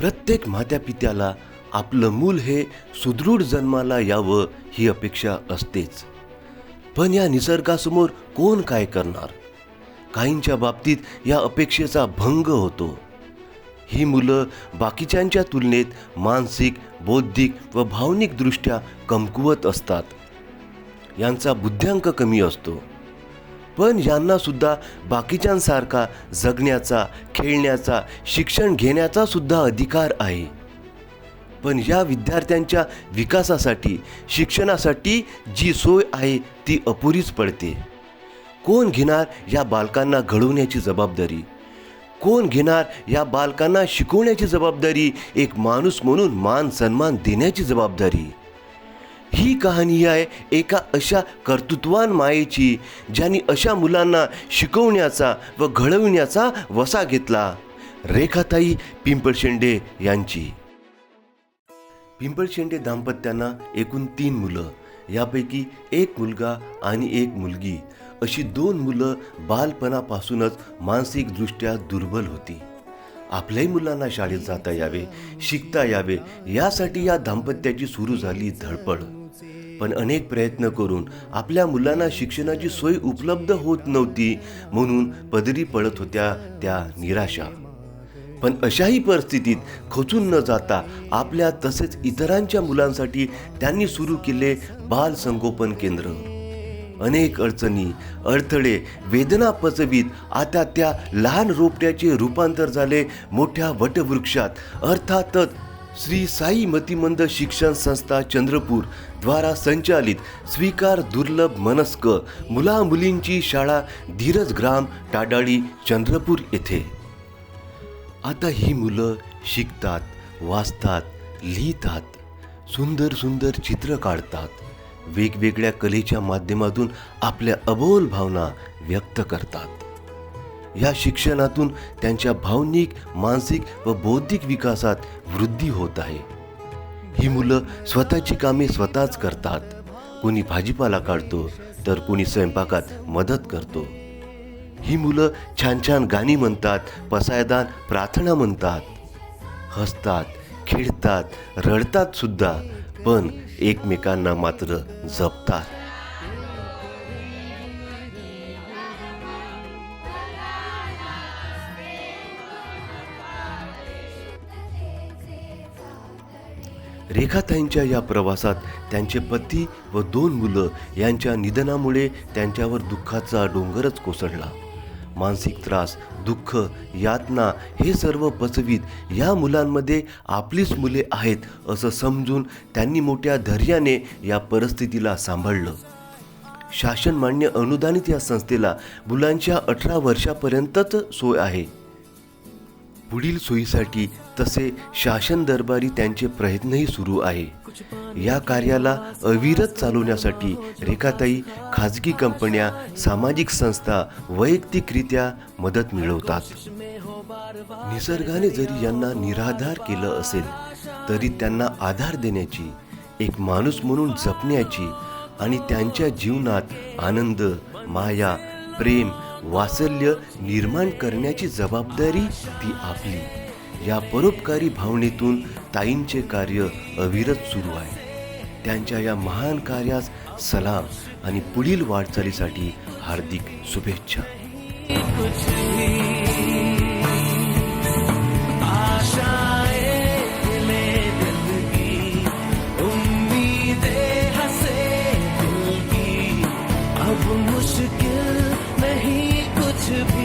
प्रत्येक मातापित्याला आपलं मूल हे सुदृढ जन्माला यावं ही अपेक्षा असतेच. पण या निसर्गासमोर कोण काय करणार? काहींच्या बाबतीत या अपेक्षेचा भंग होतो. ही मुलं बाकीच्यांच्या तुलनेत मानसिक, बौद्धिक व भावनिकदृष्ट्या कमकुवत असतात. यांचा बुद्ध्यांक कमी असतो. पण यांना सुद्धा बाकीच्यांसारखा जगण्याचा, खेळण्याचा, शिक्षण घेण्याचा सुद्धा अधिकार आहे. पण या विद्यार्थ्यांच्या विकासासाठी, शिक्षणासाठी जी सोय आहे ती अपुरीच पडते. कोण घेणार या बालकांना घडवण्याची जबाबदारी? कोण घेणार या बालकांना शिकवण्याची जबाबदारी? एक माणूस म्हणून मान सन्मान देण्याची जबाबदारी? ही कहाणी आहे एका अशा कर्तृत्वान मायेची, ज्यांनी अशा मुलांना शिकवण्याचा व घडविण्याचा वसा घेतला. रेखाताई पिंपळशेंडे यांची. पिंपळशेंडे दाम्पत्यांना एकूण 3 मुलं, यापैकी 1 मुलगा आणि 1 मुलगी अशी 2 मुलं बालपणापासूनच मानसिकदृष्ट्या दुर्बल होती. आपल्याही मुलांना शाळेत जाता यावे, शिकता यावे यासाठी या दाम्पत्याची सुरू झाली धडपड. पण अनेक प्रयत्न करून आपल्या मुलांना शिक्षणाची सोय उपलब्ध होत नव्हती, म्हणून पदरी पडत होत्या त्या निराशा. पण अशाही परिस्थितीत खचून न जाता आपल्या तसेच इतरांच्या मुलांसाठी त्यांनी सुरू केले बाल संगोपन केंद्र. अनेक अडचणी, अडथळे, वेदना पचवीत आता त्या लहान रोपट्याचे रूपांतर झाले मोठ्या वटवृक्षात. अर्थातच श्री साई मतिमंद शिक्षण संस्था चंद्रपूर द्वारा संचालित स्वीकार दुर्लभ मनस्क मुला मुलींची शाळा धीरज ग्राम टाडाळी चंद्रपूर येथे. आता ही मुलं शिकतात, वाचतात, लिहितात, सुंदर सुंदर चित्र काढतात, वेगवेगळ्या कलेच्या माध्यमातून आपल्या अबोल भावना व्यक्त करतात. या शिक्षणातून त्यांच्या भावनिक, मानसिक व बौद्धिक विकासात वृद्धी होत आहे. ही मुलं स्वतःची कामे स्वतःच करतात. कोणी भाजीपाला काढतो तर कोणी स्वयंपाकात मदत करतो. ही मुलं छान छान गाणी म्हणतात, पसायदान प्रार्थना म्हणतात, हसतात, खेळतात, रडतात सुद्धा, पण एकमेकांना मात्र जपतात. रेखाताईंच्या या प्रवासात त्यांचे पती व 2 मुलं यांच्या निधनामुळे त्यांच्यावर दुःखाचा डोंगरच कोसळला. मानसिक त्रास, दुःख, यातना हे सर्व पचवीत या मुलांमध्ये आपलीच मुले आहेत असं समजून त्यांनी मोठ्या धैर्याने या परिस्थितीला सांभाळलं. शासनमान्य अनुदानित या संस्थेला मुलांच्या 18 वर्षापर्यंतच सोय आहे. पुढील सोयीसाठी तसे शासन दरबारी त्यांचे प्रयत्नही सुरू आहे. या कार्याला अविरत चालवण्यासाठी रेखाताई खाजगी कंपन्या, सामाजिक संस्था वैयक्तिकरित्या मदत मिळवतात. निसर्गाने जरी यांना निराधार केलं असेल तरी त्यांना आधार देण्याची, एक माणूस म्हणून जपण्याची आणि त्यांच्या जीवनात आनंद, माया, प्रेम, वात्सल्य निर्माण करण्याची जबाबदारी ती आपली. या परोपकारी भावनेतून ताईंचे कार्य अविरत सुरू आहे. त्यांच्या या महान कार्यास सलाम आणि पुढील वाटचालीसाठी हार्दिक शुभेच्छा. मुश्किल नहीं कुछ भी.